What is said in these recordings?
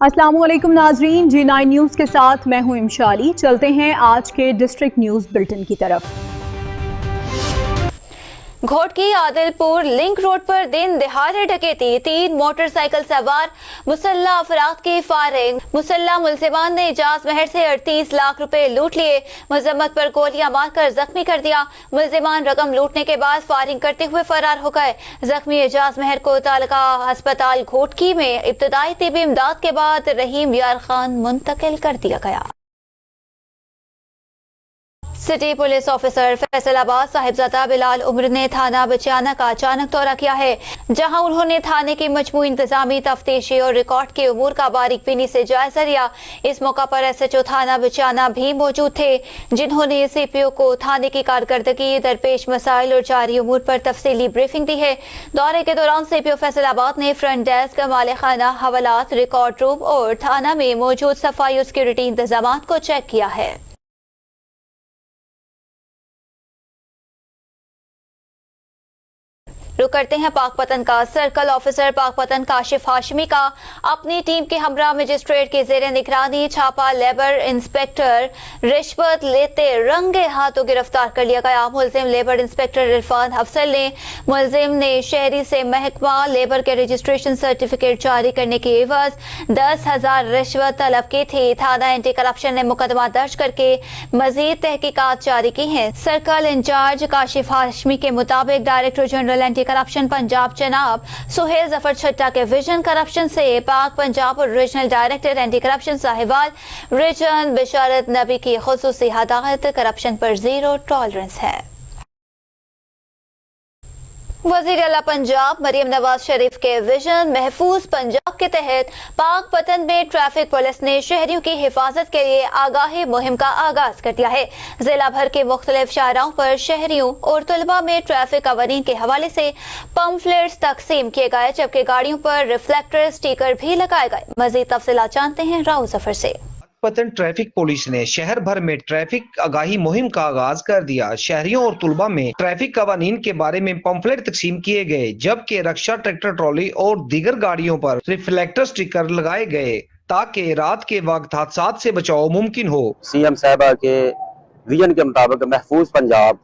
अस्सलाम वालेकुम नाजरीन, G9 न्यूज़ के साथ मैं हूं इमशाली। चलते हैं आज के डिस्ट्रिक्ट न्यूज़ बुलेटिन की तरफ। घोटकी आदिलपुर लिंक रोड पर दिन दिहाड़े डकैती, 3 मोटरसाइकिल सवार मुसल्ला अफराद की फायरिंग। मुसल्ला मुलजिमान ने एजाज महर से 38 लाख रुपए लूट लिए, मुजम्मत पर गोलियां मारकर जख्मी कर दिया। मुलजिमान रकम लूटने के बाद फायरिंग करते हुए फरार हो गए। जख्मी एजाज महर को तालका अस्पताल घोटकी में इब्तदाई तिबी इमदाद के बाद रहीम यार खान मुंतकिल कर दिया गया। City police officer Faisalabad Sahibzada Bilal Umar ने थाना बचाना का अचानक दौरा किया है, जहां उन्होंने थाने की मजमू इंतजामी, तफ्तीशी और रिकॉर्ड के उमूर का बारीक बीनी से जायजा लिया। इस मौका पर SHO थाना बचाना भी मौजूद थे, जिन्होंने CPO को थाने की कारकर्दगी, दरपेश मसाइल और जारी उमूर पर तफसीली ब्रीफिंग दी है। दौरे के दौरान CPO फैसलाबाद ने फ्रंट डेस्क, मालेखाना, हवालात, रिकॉर्ड रूम और थाना में मौजूद सफाई और सिक्योरिटी इंतजाम को चेक किया है। रुक करते हैं पाकपतन का। सर्कल ऑफिसर पाकपतन काशिफ हाशमी का अपनी टीम के हमरा मजिस्ट्रेट के जेर निगरानी छापा लेबर इंस्पेक्टर रिश्वत लेते रंगे हाथों गिरफ्तार कर लिया गया। मुलजिम लेबर इंस्पेक्टर इरफान अफसल ने मुलजिम ने शहरी से महकमा लेबर के रजिस्ट्रेशन सर्टिफिकेट जारी करने की एवज 10,000 रिश्वत तलब की थी। थाना एंटी करप्शन ने मुकदमा दर्ज करके मजीद तहकीकात जारी की है। सर्कल इंचार्ज काशिफ हाशमी के मुताबिक director general anti corruption Punjab जनाब सुहेल जफर छट्टा के विजन करप्शन से पाक पंजाब और regional director anti corruption Sahiwal region Bisharat Nabi की खुसूसी हदायत, करप्शन पर जीरो टॉलरेंस है। वज़ीर आला पंजाब मरियम नवाज शरीफ के विजन महफूज पंजाब के तहत पाकपतन में ट्रैफिक पुलिस ने शहरियों की हिफाजत के लिए आगाही मुहिम का आगाज कर दिया है। जिला भर के मुख्तलिफ शाहराहों पर शहरियों और तलबा में ट्रैफिक कवानीन के हवाले से पम्फलेट्स तकसीम किए गए, जबकि गाड़ियों पर रिफ्लेक्टर स्टिकर भी लगाए गए। मजीद तफसीलात जानते हैं राव जफर से। पाकपतन ट्रैफिक पुलिस ने शहर भर में ट्रैफिक आगाही मुहिम का आगाज कर दिया। शहरियों और तुलबा में ट्रैफिक कवानीन के बारे में पंफलेट तकसीम किए गए, जबकि रक्षा, ट्रैक्टर ट्रॉली और दीगर गाड़ियों पर रिफ्लेक्टर स्टिकर लगाए गए ताकि रात के वक्त हादसा से बचाव मुमकिन हो। CM साहबा के विजन के मुताबिक महफूज पंजाब,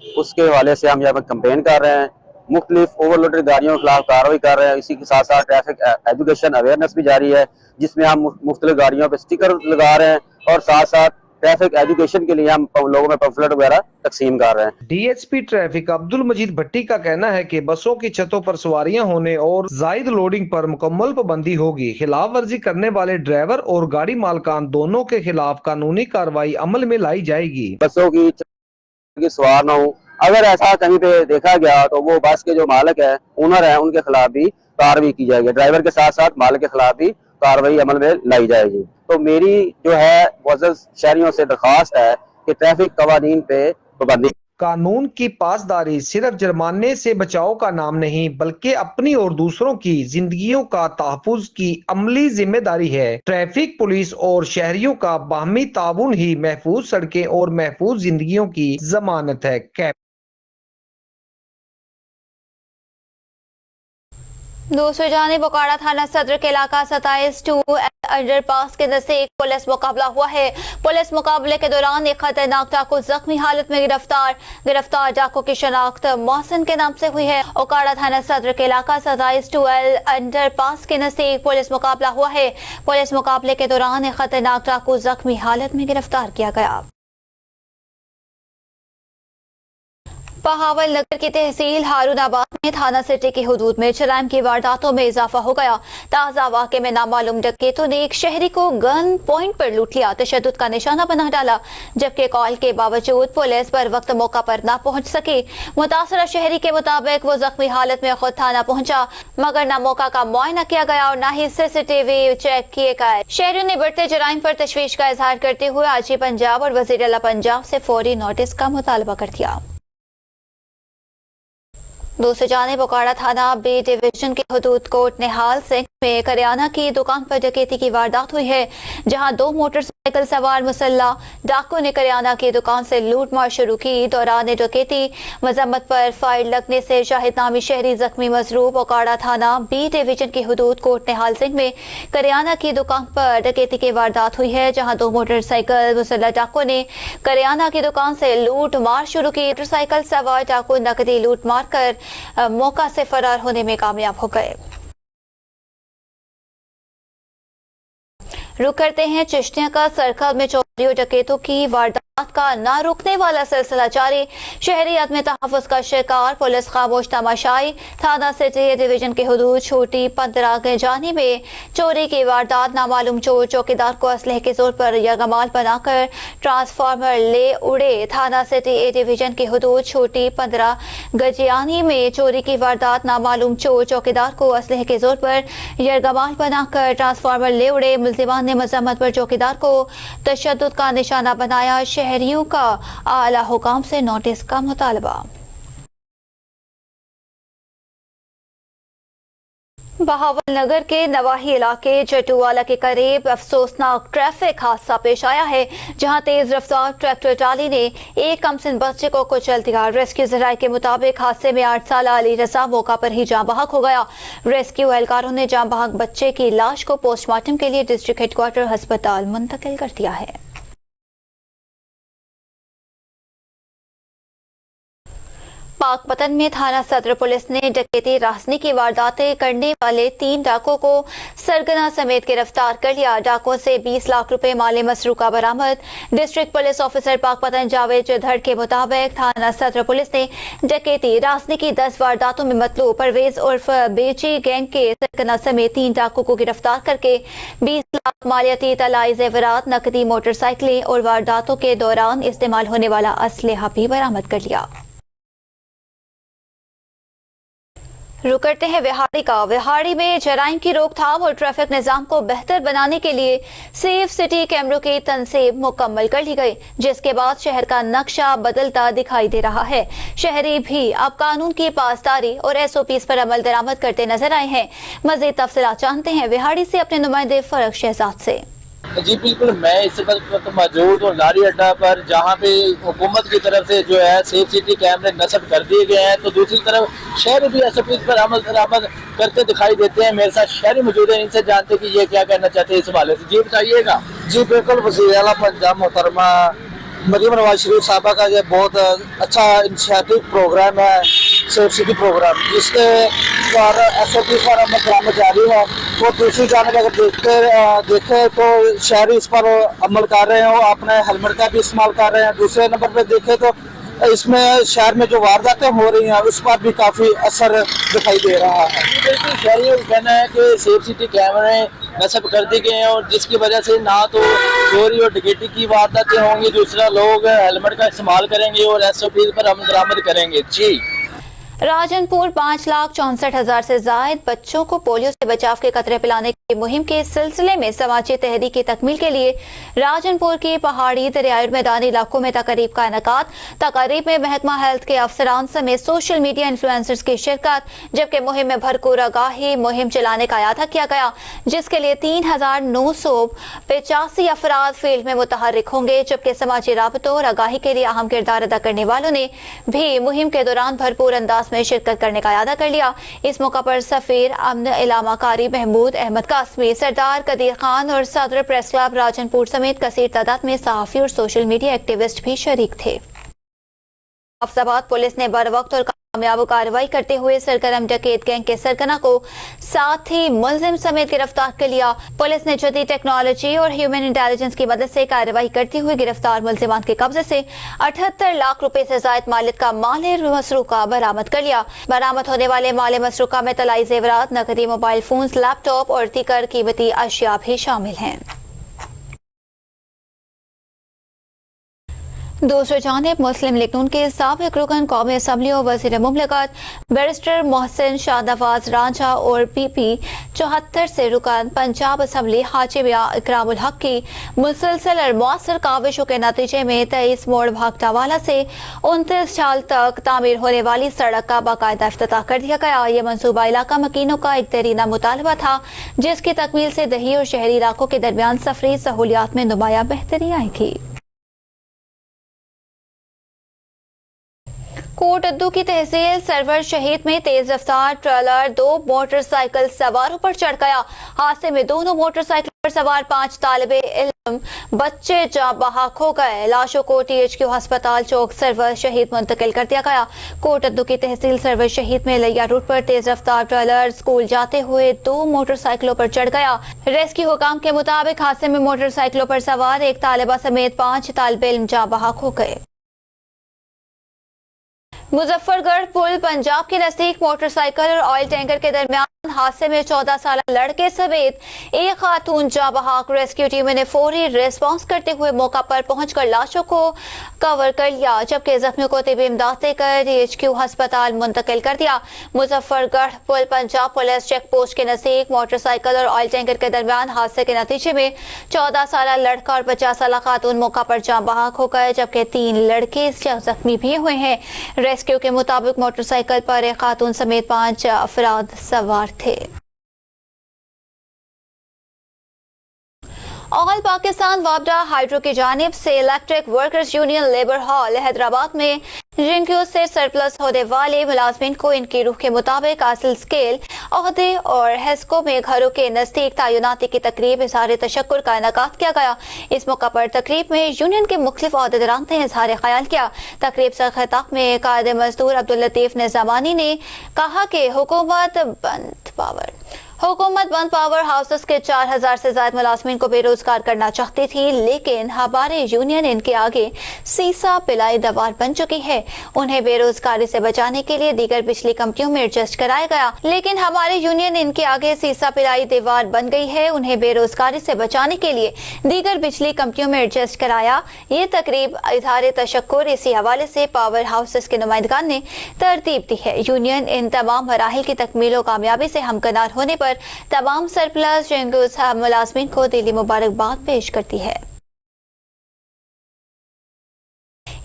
उसके हवाले से हम यहाँ पर कंपेन कर रहे हैं। मुख्तलिफ ओवरलोडेड गाड़ियों के खिलाफ कार्रवाई कर रहे हैं। इसी के साथ साथ ट्रैफिक एजुकेशन अवेयरनेस भी जारी है, जिसमें हम मुख्तलिफ गाड़ियों पे स्टिकर लगा रहे हैं और साथ साथ ट्रैफिक एजुकेशन के लिए हम लोगों में पम्फलेट वगैरह तकसीम कर रहे हैं। DSP ट्रैफिक अब्दुल मजीद भट्टी का कहना है कि बसों की छतों पर सवारियां होने और जायद लोडिंग पर मुकम्मल पाबंदी होगी। खिलाफ वर्जी करने वाले ड्राइवर और गाड़ी मालकान दोनों के खिलाफ कानूनी कार्रवाई अमल में लाई जाएगी। बसों की सवार न हो, अगर ऐसा कहीं पे देखा गया तो वो बस के जो मालिक है, ओनर है, उनके खिलाफ भी कार्रवाई की जाएगी। ड्राइवर के साथ साथ मालिक के खिलाफ भी कार्रवाई अमल में लाई जाएगी। तो मेरी जो है मुअज़्ज़ज़ शहरियों से दरख्वास्त है कि ट्रैफिक कवानीन पे पाबंदी। कानून की पासदारी सिर्फ जुर्माने से बचाव का नाम नहीं, बल्कि अपनी और दूसरों की जिंदगियों का तहफ़्फ़ुज़ की अमली जिम्मेदारी है। ट्रैफिक पुलिस और शहरियों का बाहमी ताउन ही महफूज सड़कें और महफूज जिंदगियों की जमानत है। दूसरी जानिब बोकाड़ा थाना सदर के इलाका 27-2 अंडरपास के नजदीक पुलिस मुकाबला हुआ है। पुलिस मुकाबले के दौरान एक खतरनाक डाकू जख्मी हालत में गिरफ्तार डाकू की शनाख्त मोहसिन के नाम से हुई है। बोकाड़ा थाना सदर के इलाका 27-2 अंडरपास के नजदीक पुलिस मुकाबला हुआ है। पुलिस मुकाबले के दौरान एक खतरनाक डाकू जख्मी हालत में गिरफ्तार किया गया। बहावल नगर की तहसील हारूनाबाद में थाना सिटी की हुदूद में जराइम की वारदातों में इजाफा हो गया। ताज़ा वाक़े में नामालूम डकैतों ने एक शहरी को गन पॉइंट पर लूट लिया, तशद्दुद का निशाना बना डाला, जबकि कॉल के बावजूद पुलिस पर वक्त मौका पर न पहुंच सकी। मुतासरा शहरी के मुताबिक वो जख्मी हालत में खुद थाना पहुंचा, मगर न मौका का मुआयना किया गया और न ही CCTV चेक किए गए। शहरियों ने बढ़ते जराइम पर तशवीश का इजहार करते हुए IG पंजाब और वज़ीर आला पंजाब से फौरी नोटिस का मुतालबा कर दिया। दूसरी जानिब बोकाड़ा थाना B डिवीजन के हुदूद कोट निहाल सिंह में करियाना की दुकान पर डकैती की वारदात हुई है, जहां 2 मोटरसाइकिल साइकिल सवार मुसल्ला डाकू ने करियाना की दुकान से लूट मार शुरू की। दौरान डकैती मजम्मत पर फायर लगने से शाहिद नामी शहरी जख्मी मजरूब। ओकाड़ा थाना बी डिवीजन की हुदूद कोट निहाल सिंह में करियाना की दुकान पर डकैती की वारदात हुई है, जहां 2 मोटरसाइकिल मुसल्ला डाकू ने करियाना की दुकान से लूट मार शुरू की। मोटरसाइकिल सवार डाकू नकदी लूट मार कर मौका से फरार होने में कामयाब हो गए। रुक करते हैं चिश्तिया का सर्कल में चोरी और डकैतों की वारदात का ना रुकने वाला सिलसिला जारी। शहरी अदम तहफ़्फ़ुज़ का शिकार, पुलिस खामोश तमाशाई। थाना सिटी डिवीजन के हुदूद छोटी 15 के जानी में चोरी की वारदात। नामालूम चोर चौकीदार को असलहे के जोर पर यरगमाल बनाकर ट्रांसफार्मर ले उड़े। थाना सिटी ए डिवीजन के हुदूद छोटी 15 गजियानी में चोरी की वारदात। नामालूम चोर चौकीदार को असलहे के जोर पर यरगमाल बनाकर ट्रांसफार्मर ले उड़े। मुल्जिमान ने मजम्मत पर चौकीदार को तशद्दुद का निशाना बनाया। शहरियों का आला हुकाम से नोटिस का मुतालबा। बहावल नगर के नवाही इलाके जटूवाला के करीब अफसोसनाक ट्रैफिक हादसा पेश आया है, जहां तेज रफ्तार ट्रैक्टर ट्राली ने एक कमसिन बच्चे को कुचल दिया। रेस्क्यू जराये के मुताबिक हादसे में 8 साल अली रजा मौका पर ही जाँ बहक हो गया। रेस्क्यू एहलकारों ने जाँ बहक बच्चे की लाश को पोस्टमार्टम के लिए डिस्ट्रिक्ट हेडक्वार्टर अस्पताल मुंतकिल कर दिया है। पाकपतन में थाना सदर पुलिस ने डकैती रासनी की वारदातें करने वाले 3 डाकुओं को सरगना समेत गिरफ्तार कर लिया। डाकुओं से 20 लाख रुपए माले मसरूका बरामद। District police officer Pakpattan Javed Jadhar के मुताबिक थाना सदर पुलिस ने डकैती रासनी की 10 वारदातों में मतलूब परवेज उर्फ बेची गैंग के सरगना समेत 3 डाकुओं को गिरफ्तार करके 20 लाख मालियाती तलाई जेवरात, नकदी, मोटरसाइकिलें और वारदातों के दौरान इस्तेमाल होने वाला असलहा भी बरामद कर लिया। रुक करते हैं विहाड़ी का। विहाड़ी में जराइम की रोकथाम और ट्रैफिक निजाम को बेहतर बनाने के लिए सेफ सिटी कैमरों की तनसीब मुकम्मल कर ली गई, जिसके बाद शहर का नक्शा बदलता दिखाई दे रहा है। शहरी भी अब कानून की पासदारी और SOPs पर अमल दरामद करते नजर आए हैं। मजीद तफसीलात जानते हैं विहाड़ी से अपने नुमाइंदे फरक शहजाद से। जी बिल्कुल, मैं इस वक्त मौजूद हूँ लारी अड्डा पर, जहाँ पे हुकूमत की तरफ से जो है सेफ सिटी कैमरे नस्ब कर दिए गए हैं, तो दूसरी तरफ शहर भी SOPs पर अमल दरामद करते दिखाई देते हैं। मेरे साथ शहरी मौजूद हैं, इनसे जानते कि ये क्या कहना चाहते हैं इस हवाले से। जी बताइएगा। जी बिल्कुल, वज़ीर आला पंजाब मोहतरमा मरीम नवाज शरीफ साहबा का ये बहुत अच्छा इनिशिएटिव प्रोग्राम है, सेफ सिटी प्रोग्राम, जिसके द्वारा SOP पर अमल दरामद जारी है। वो दूसरी जानब अगर देखें तो शहरी इस पर अमल कर रहे हैं, वो अपने हेलमेट का भी इस्तेमाल कर रहे हैं। दूसरे नंबर पर देखें तो इसमें शहर में जो वारदातें हो रही हैं उस पर भी काफ़ी असर दिखाई दे रहा है। बिल्कुल, शहरियों का कहना है कि सेफ सिटी कैमरे नस्ब कर दिए गए हैं और जिसकी वजह से ना तो चोरी और डकैती की वारदातें होंगी, दूसरा लोग हेलमेट का इस्तेमाल करेंगे और SOP पर अमल दरामद करेंगे। जी राजनपुर 5,64,000 से जायद बच्चों को पोलियो से बचाव के कतरे पिलाने की मुहिम के सिलसिले में समाजी तहरीक की तकमील के लिए राजनपुर के पहाड़ी दरियाई मैदानी इलाकों में तकरीब का इनेकाद। तकरीब में महकमा हेल्थ के अफसरान समेत सोशल मीडिया इन्फ्लुएंसर्स की शिरकत, जबकि मुहिम में भरपूर आगाही मुहिम चलाने का अयादा किया गया, जिसके लिए 3,985 अफराद फील्ड में मुतहर्रिक होंगे, जबकि समाजी राबतों और आगाही के लिए अहम किरदार अदा करने वालों ने भी मुहिम के दौरान भरपूर अंदाज में शिरकत करने का अयादा कर लिया। इस मौका पर सफीर अमन इलामाकारी महमूद अहमद कासमी, सरदार कदीर खान और सदर प्रेस क्लब राजनपुर समेत कसीर तादाद में सहाफी और सोशल मीडिया एक्टिविस्ट भी शरीक थे। अफजाबाद पुलिस ने बर वक्त और कामयाब कार्रवाई करते हुए सरगर्म डकैत गैंग के सरगना को साथ ही मुलजिम समेत गिरफ्तार कर लिया। पुलिस ने जदीद टेक्नोलॉजी और ह्यूमन इंटेलिजेंस की मदद से कार्रवाई करते हुए गिरफ्तार मुलजिमान के कब्जे से 78 लाख रुपए से जायद मालियत का माल मसरूका बरामद कर लिया। बरामद होने वाले माल मसरूका में तलाई जेवरात, नकदी, मोबाइल फोन, लैपटॉप और दीगर कीमती अशिया भी शामिल हैं। दूसरी जानिब मुस्लिम लीग नून के साबिक रुकन कौमी असम्बली और वज़ीर मुमलिकत बैरिस्टर मोहसिन शाहनवाज रांझा और PP 74 से रुकन पंजाब असम्बली हाजी मियां इकरामुल हक की मुसलसल और मौसर काविशों के नतीजे में 23 मोड़ भागटावाला से 29 साल तक तामीर होने वाली सड़क का बाकायदा इफ्तिताह कर दिया गया। ये मंसूबा इलाका मकीनों का एक देरीना मुतालबा था, जिसकी तकमील से दही और शहरी इलाकों के दरमियान सफरी सहूलियात में नुमाया बेहतरी आएगी। कोटद्दू की तहसील सरवर शहीद में तेज रफ्तार ट्रेलर 2 मोटरसाइकिल सवारों पर चढ़ गया। हादसे में दोनों मोटरसाइकिल पर सवार 5 तालिबे इल्म बच्चे जाँ बहक हो गए। लाशों को THQ अस्पताल चौक सरवर शहीद मुंतकिल कर दिया गया। कोटद्दू की तहसील सरवर शहीद में लिया रूट पर तेज रफ्तार ट्रेलर स्कूल जाते हुए 2 मोटरसाइकिलों पर चढ़ गया। रेस्क्यू हुकाम के मुताबिक हादसे में मोटरसाइकिलों पर सवार एक तालिबा समेत 5 तालिबे इल्म जाँ बहक हो गए। मुजफ्फरगढ़ पुल पंजाब के नजदीक मोटरसाइकिल और ऑयल टैंकर के दरमियान हादसे में 14 साल लड़के समेत एक खातून जाँ बहक। रेस्क्यू टीम ने फौरी रिस्पांस करते हुए मौका पर पहुंचकर लाशों को कवर कर लिया, जबकि जख्मियों को तिबी इमदाद देकर THQ अस्पताल मुंतकिल कर दिया। मुजफ्फरगढ़ पुल पंजाब पुलिस चेक पोस्ट के नजदीक मोटरसाइकिल और ऑयल टैंकर के दरमियान हादसे के नतीजे में 14 साल लड़का और 50 साल खातून मौका पर जाँ बहक हो गए, जबकि 3 लड़के जख्मी भी हुए हैं। रेस्क्यू के मुताबिक मोटरसाइकिल पर एक खातून समेत 5 अफराद सवार थे। ऑल पाकिस्तान वापडा हाइड्रो की जानिब से electric workers union labour hall Hyderabad में रिंक्यू से सरप्लस होने वाले मुलाजमीन को इनकी रूह के मुताबिक हासिल स्केल ओहदे और हेस्को में घरों के नजदीक तैनाती की तकरीब इजहार तशक्कुर का इनेकाद किया गया। इस मौका पर तकरीब में यूनियन के मुख्तलिफ ओहदेदारान ने इजहार ख्याल किया। तकरीब से खिताब में कायद मजदूर अब्दुल लतीफ निज़ामानी ने कहा कि हुकूमत बंद पावर हाउसेस के 4000 से ज्यादा मुलाजमीन को बेरोजगार करना चाहती थी, लेकिन हमारे यूनियन इनके आगे सीसा पिलाई दीवार बन चुकी है। उन्हें बेरोजगारी से बचाने के लिए दीगर बिजली कंपनियों में एडजस्ट कराया गया, लेकिन हमारे यूनियन इनके आगे सीसा पिलाई दीवार बन गई है। उन्हें बेरोजगारी से बचाने के लिए दीगर बिजली कंपनियों में एडजस्ट कराया। ये तकरीब इजहार तशक्कुर इसी हवाले से पावर हाउसेस के नुमाइंदगान ने तरतीब दी है। यूनियन इन तमाम मराहिल की तकमील और कामयाबी से हमकनार होने पर तमाम सरप्लस मुलाजमीन को दिली मुबारकबाद पेश करती है।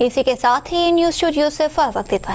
इसी के साथ ही न्यूज स्टूडियो से वक्त इतना।